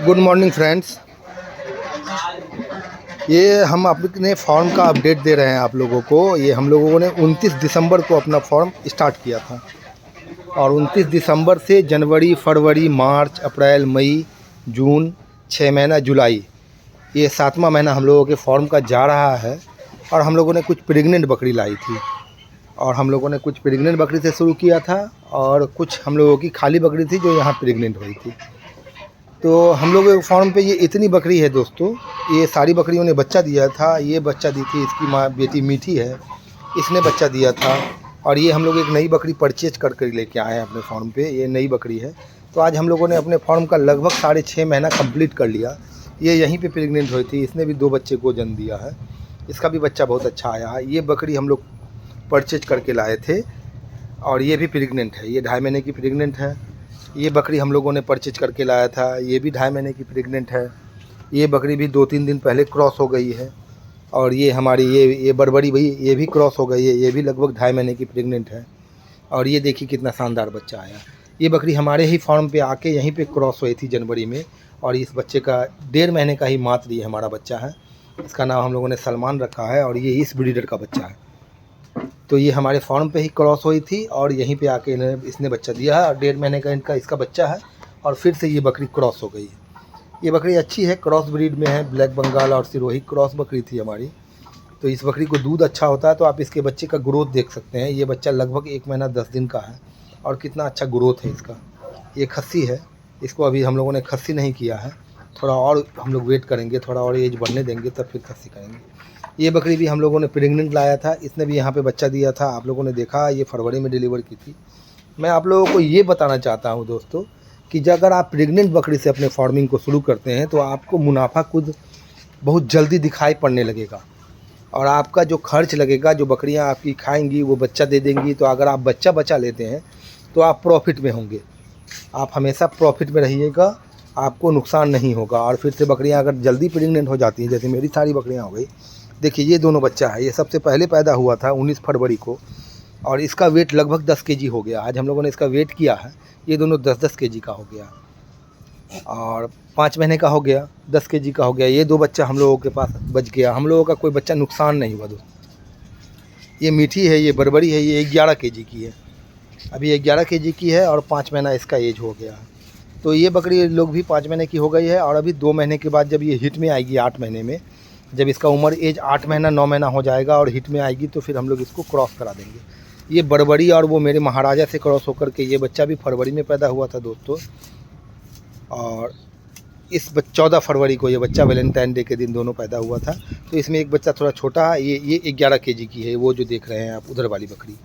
Good morning friends. ये हम अपने फॉर्म का अपडेट दे रहे हैं आप लोगों को। ये हम लोगों ने 29 दिसंबर को अपना फॉर्म स्टार्ट किया था और 29 दिसंबर से जनवरी, फरवरी, मार्च, अप्रैल, मई, जून, 6 महीना, जुलाई, ये 7वां महीना हम लोगों के फॉर्म का जा रहा है। और हम लोगों ने कुछ प्रेग्नेंट बकरी लाई थी और हम लोगों ने कुछ प्रेग्नेंट बकरी से शुरू किया था और कुछ हम लोगों की खाली बकरी थी जो यहाँ प्रेग्नेंट हुई थी। तो हम लोग के फार्म पे ये इतनी बकरी है दोस्तों। ये सारी बकरियों ने बच्चा दिया था। ये बच्चा दी थी, इसकी माँ बेटी मीठी है, इसने बच्चा दिया था। और ये हम लोग एक नई बकरी परचेज कर लेके आए हैं अपने फार्म पे। ये नई बकरी है। तो आज हम लोगों ने अपने फार्म का लगभग 6.5 महीना कंप्लीट कर लिया। ये यहीं पे प्रेग्नेंट हुई थी। इसने भी 2 बच्चे को जन्म दिया है। इसका भी बच्चा बहुत अच्छा आया है। ये बकरी हम लोग परचेज करके लाए थे और ये भी प्रेग्नेंट है। ये 2.5 महीने की प्रेग्नेंट है। ये बकरी हम लोगों ने परचेज करके लाया था। ये भी 2.5 महीने की प्रेग्नेंट है। ये बकरी भी 2-3 दिन पहले क्रॉस हो गई है। और ये हमारी ये बड़बड़ी भाई, ये भी क्रॉस हो गई है। ये भी लगभग 2.5 महीने की प्रेग्नेंट है। और ये देखिए कितना शानदार बच्चा आया। ये बकरी हमारे ही फार्म पे आके यहीं पे क्रॉस हुई थी जनवरी में। और इस बच्चे का 1.5 महीने का ही मात्र ये हमारा बच्चा है। इसका नाम हम लोगों ने सलमान रखा है और ये इस ब्रीडर का बच्चा है। तो ये हमारे फार्म पे ही क्रॉस हुई थी और यहीं पे आके इसने बच्चा दिया है और 1.5 महीने का इनका इसका बच्चा है। और फिर से ये बकरी क्रॉस हो गई है। ये बकरी अच्छी है, क्रॉस ब्रीड में है। ब्लैक बंगाल और सिरोही क्रॉस बकरी थी हमारी। तो इस बकरी को दूध अच्छा होता है। तो आप इसके बच्चे का ग्रोथ देख सकते हैं। ये बच्चा लगभग 1 महीना 10 दिन का है और कितना अच्छा ग्रोथ है इसका। ये खस्सी है। इसको अभी हम लोगों ने खस्सी नहीं किया है। थोड़ा और हम लोग वेट करेंगे, थोड़ा और एज बढ़ने देंगे तब फिर खस्सी करेंगे। ये बकरी भी हम लोगों ने प्रेग्नेंट लाया था। इसने भी यहाँ पे बच्चा दिया था। आप लोगों ने देखा, ये फरवरी में डिलीवर की थी। मैं आप लोगों को ये बताना चाहता हूँ दोस्तों कि अगर आप प्रेग्नेंट बकरी से अपने फार्मिंग को शुरू करते हैं तो आपको मुनाफा खुद बहुत जल्दी दिखाई पड़ने लगेगा। और आपका जो खर्च लगेगा, जो बकरियाँ आपकी खाएँगी वो बच्चा दे देंगी। तो अगर आप बच्चा बचा लेते हैं तो आप प्रॉफिट में होंगे। आप हमेशा प्रॉफिट में रहिएगा, आपको नुकसान नहीं होगा। और फिर से बकरियाँ अगर जल्दी प्रेग्नेंट हो जाती हैं, जैसे मेरी सारी बकरियाँ हो गई। देखिए ये दोनों बच्चा है। ये सबसे पहले पैदा हुआ था 19 फरवरी को और इसका वेट लगभग 10 केजी हो गया। आज हम लोगों ने इसका वेट किया है। ये दोनों 10-10 केजी का हो गया और 5 महीने का हो गया, 10 केजी का हो गया। ये 2 बच्चा हम लोगों के पास बच गया। हम लोगों का कोई बच्चा नुकसान नहीं हुआ दोस्तों। ये मीठी है, ये बड़बड़ी है, ये 11 केजी की है। अभी ये 11 केजी की है और 5 महीना इसका एज हो गया है। तो ये बकरी लोग भी 5 महीने की हो गई है। और अभी 2 महीने के बाद जब ये हिट में आएगी 8 महीने में, जब इसका उम्र एज 8 महीना 9 महीना हो जाएगा और हिट में आएगी तो फिर हम लोग इसको क्रॉस करा देंगे। ये बड़बड़ी और वो मेरे महाराजा से क्रॉस होकर के ये बच्चा भी फरवरी में पैदा हुआ था दोस्तों। और इस 14 फरवरी को ये बच्चा वैलेंटाइन डे के दिन दोनों पैदा हुआ था। तो इसमें एक बच्चा थोड़ा छोटा है। ये 11 केजी की है, वो जो देख रहे हैं आप उधर वाली बकरी।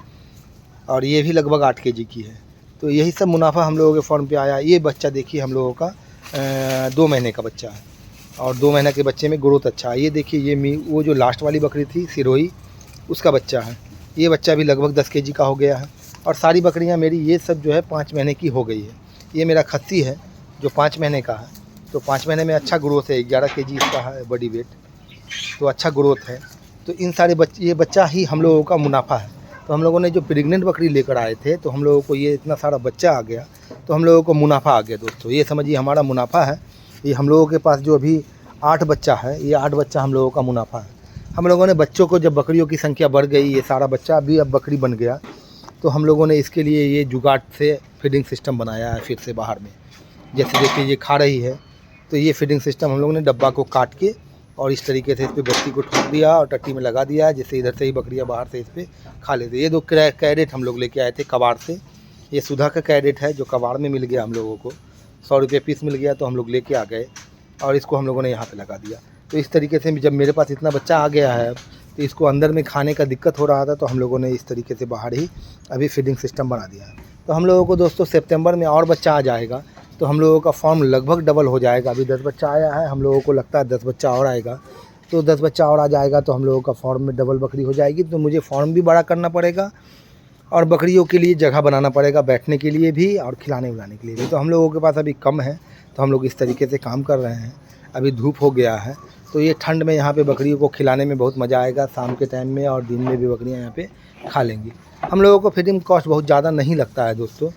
और ये भी लगभग 8 केजी की है। तो यही सब मुनाफा हम लोगों के फार्म पे आया। ये बच्चा देखिए हम लोगों का 2 महीने का बच्चा है और 2 महीने के बच्चे में ग्रोथ अच्छा है। ये देखिए ये वो जो लास्ट वाली बकरी थी सिरोही, उसका बच्चा है। ये बच्चा भी लगभग 10 केजी का हो गया है। और सारी बकरियां मेरी ये सब जो है 5 महीने की हो गई है। ये मेरा खस्सी है जो 5 महीने का है। तो 5 महीने में अच्छा ग्रोथ है। 11 केजी इसका है बॉडी वेट, तो अच्छा ग्रोथ है। तो इन सारे ये बच्चा ही हम लोगों का मुनाफा है। तो हम लोगों ने जो प्रेग्नेंट बकरी लेकर आए थे तो हम लोगों को ये इतना सारा बच्चा आ गया तो हम लोगों को मुनाफा आ गया दोस्तों। ये समझिए हमारा मुनाफा है। ये हम लोगों के पास जो अभी 8 बच्चा है, ये 8 बच्चा हम लोगों का मुनाफा है। हम लोगों ने बच्चों को, जब बकरियों की संख्या बढ़ गई, ये सारा बच्चा भी अब बकरी बन गया, तो हम लोगों ने इसके लिए ये जुगाड़ से फीडिंग सिस्टम बनाया है। फिर से बाहर में जैसे देखिए ये खा रही है, तो ये फीडिंग सिस्टम हम लोगों ने डब्बा को काट के और इस तरीके से इस पर बत्ती को ठोक दिया और टट्टी में लगा दिया, जिससे इधर से ही बकरियां बाहर से इस पर खा लेती। ये 2 कैरेट हम लोग लेके आए थे कबाड़ से। ये सुधा का कैरेट है जो कबाड़ में मिल गया हम लोगों को, 100 रुपये पीस मिल गया। तो हम लोग लेके आ गए और इसको हम लोगों ने यहाँ पे लगा दिया। तो इस तरीके से जब मेरे पास इतना बच्चा आ गया है तो इसको अंदर में खाने का दिक्कत हो रहा था, तो हम लोगों ने इस तरीके से बाहर ही अभी फीडिंग सिस्टम बना दिया है। तो हम लोगों को दोस्तों सितंबर में और बच्चा आ जाएगा तो हम लोगों का फार्म लगभग डबल हो जाएगा। अभी 10 बच्चा आया है, हम लोगों को लगता है 10 बच्चा और आएगा। तो 10 बच्चा और आ जाएगा तो हम लोगों का फार्म में डबल बकरी हो जाएगी। तो मुझे फार्म भी बड़ा करना पड़ेगा और बकरियों के लिए जगह बनाना पड़ेगा, बैठने के लिए भी और खिलाने पिलाने के लिए भी। तो हम लोगों के पास अभी कम है, तो हम लोग इस तरीके से काम कर रहे हैं। अभी धूप हो गया है तो ये ठंड में यहाँ पे बकरियों को खिलाने में बहुत मज़ा आएगा। शाम के टाइम में और दिन में भी बकरियाँ यहाँ पे खा लेंगी। हम लोगों को फीडिंग कॉस्ट बहुत ज़्यादा नहीं लगता है दोस्तों।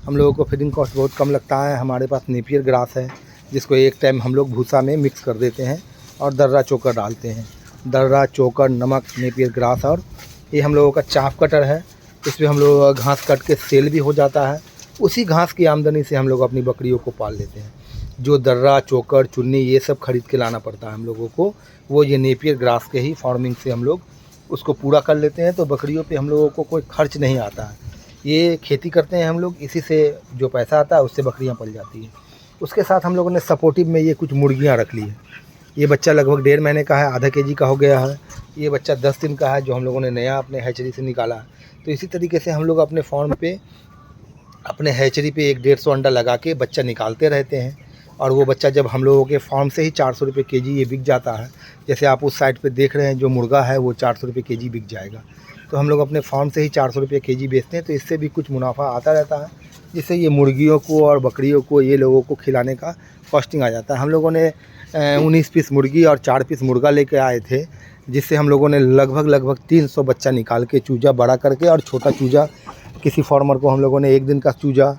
हम लोगों को फीडिंग कॉस्ट बहुत कम लगता है। हमारे पास नेपियर ग्रास है जिसको एक टाइम हम लोग भूसा में मिक्स कर देते हैं और दर्रा चोकर डालते हैं। दर्रा चोकर, नमक, नेपियर ग्रास, और ये हम लोगों का चाफ कटर है। इसमें हम लोग घास काट के सेल भी हो जाता है। उसी घास की आमदनी से हम लोग अपनी बकरियों को पाल लेते हैं। जो दर्रा, चोकर, चुन्नी ये सब खरीद के लाना पड़ता है हम लोगों को, वो ये नेपियर ग्रास के ही फार्मिंग से हम लोग उसको पूरा कर लेते हैं। तो बकरियों पे हम लोगों को कोई खर्च नहीं आता है। ये खेती करते हैं हम लोग, इसी से जो पैसा आता है उससे बकरियां पल जाती हैं। उसके साथ हम लोगों ने सपोर्टिव में ये कुछ मुर्गियां रख ली है। ये बच्चा लगभग 1.5 महीने का है, आधा केजी का हो गया है। ये बच्चा 10 दिन का है, जो हम लोगों ने नया अपने हैचरी से निकाला है। तो इसी तरीके से हम लोग अपने फार्म पे, अपने हैचरी पे 100-150 अंडा लगा के बच्चा निकालते रहते हैं। और वो बच्चा जब हम लोगों के फार्म से ही 400 रुपये केजी ये बिक जाता है। जैसे आप उस साइड पे देख रहे हैं, जो मुर्गा है वो 400 रुपये केजी बिक जाएगा। तो हम लोग अपने फार्म से ही 400 रुपये केजी बेचते हैं। तो इससे भी कुछ मुनाफा आता रहता है, जिससे ये मुर्गियों को और बकरियों को, ये लोगों को खिलाने का कॉस्टिंग आ जाता है। हम लोगों ने 19 पीस मुर्गी और 4 पीस मुर्गा लेके आए थे, जिससे हम लोगों ने लगभग 300 बच्चा निकाल के, चूजा बड़ा करके और छोटा चूजा किसी फार्मर को हम लोगों ने, एक दिन का चूजा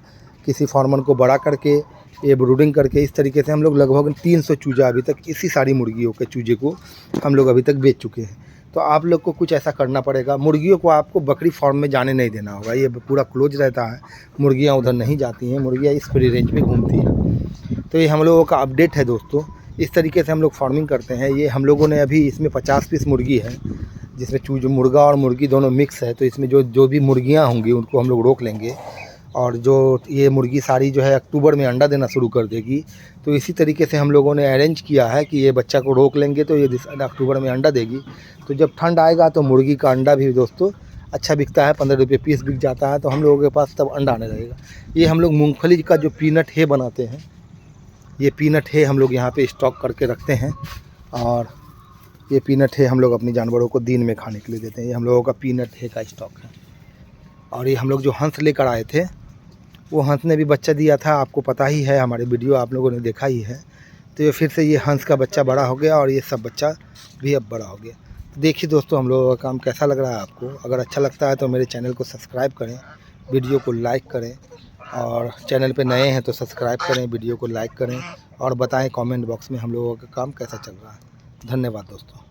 किसी फार्मर को बड़ा करके, ये ब्रूडिंग करके, इस तरीके से हम लोग लगभग 300 चूजा अभी तक, इसी सारी मुर्गियों के चूजे को हम लोग अभी तक बेच चुके हैं। तो आप लोग को कुछ ऐसा करना पड़ेगा। मुर्गियों को आपको बकरी फार्म में जाने नहीं देना होगा, ये पूरा क्लोज रहता है। मुर्गियाँ उधर नहीं जाती हैं, मुर्गियाँ इस फ्री रेंज में घूमती हैं। तो ये हम लोगों का अपडेट है दोस्तों। इस तरीके से हम लोग फार्मिंग करते हैं। ये हम लोगों ने अभी इसमें 50 पीस मुर्गी है, जिसमें चूज मुर्गा और मुर्गी दोनों मिक्स है। तो इसमें जो भी मुर्गियाँ होंगी उनको हम लोग रोक लेंगे। और जो ये मुर्गी सारी जो है अक्टूबर में अंडा देना शुरू कर देगी। तो इसी तरीके से हम लोगों ने अरेंज किया है कि ये बच्चा को रोक लेंगे तो ये अक्टूबर में अंडा देगी। तो जब ठंड आएगा तो मुर्गी का अंडा भी दोस्तों अच्छा बिकता है, 15 रुपये पीस बिक जाता है। तो हम लोगों के पास तब अंडा आने लगेगा। ये हम लोग मूँगफली का जो पीनट है बनाते हैं, ये पीनट है हम लोग यहाँ पे स्टॉक करके रखते हैं। और ये पीनट है हम लोग अपनी जानवरों को दिन में खाने के लिए देते हैं। ये हम लोगों का पीनट है का स्टॉक है। और ये हम लोग जो हंस लेकर आए थे, वो हंस ने भी बच्चा दिया था, आपको पता ही है, हमारे वीडियो आप लोगों ने देखा ही है। तो ये फिर से ये हंस का बच्चा बड़ा हो गया और ये सब बच्चा भी अब बड़ा हो गया। तो देखिए दोस्तों, हम लोगों का काम कैसा लग रहा है आपको। अगर अच्छा लगता है तो मेरे चैनल को सब्सक्राइब करें, वीडियो को लाइक करें, और चैनल पे नए हैं तो सब्सक्राइब करें, वीडियो को लाइक करें, और बताएं कमेंट बॉक्स में हम लोगों का काम कैसा चल रहा है। धन्यवाद दोस्तों।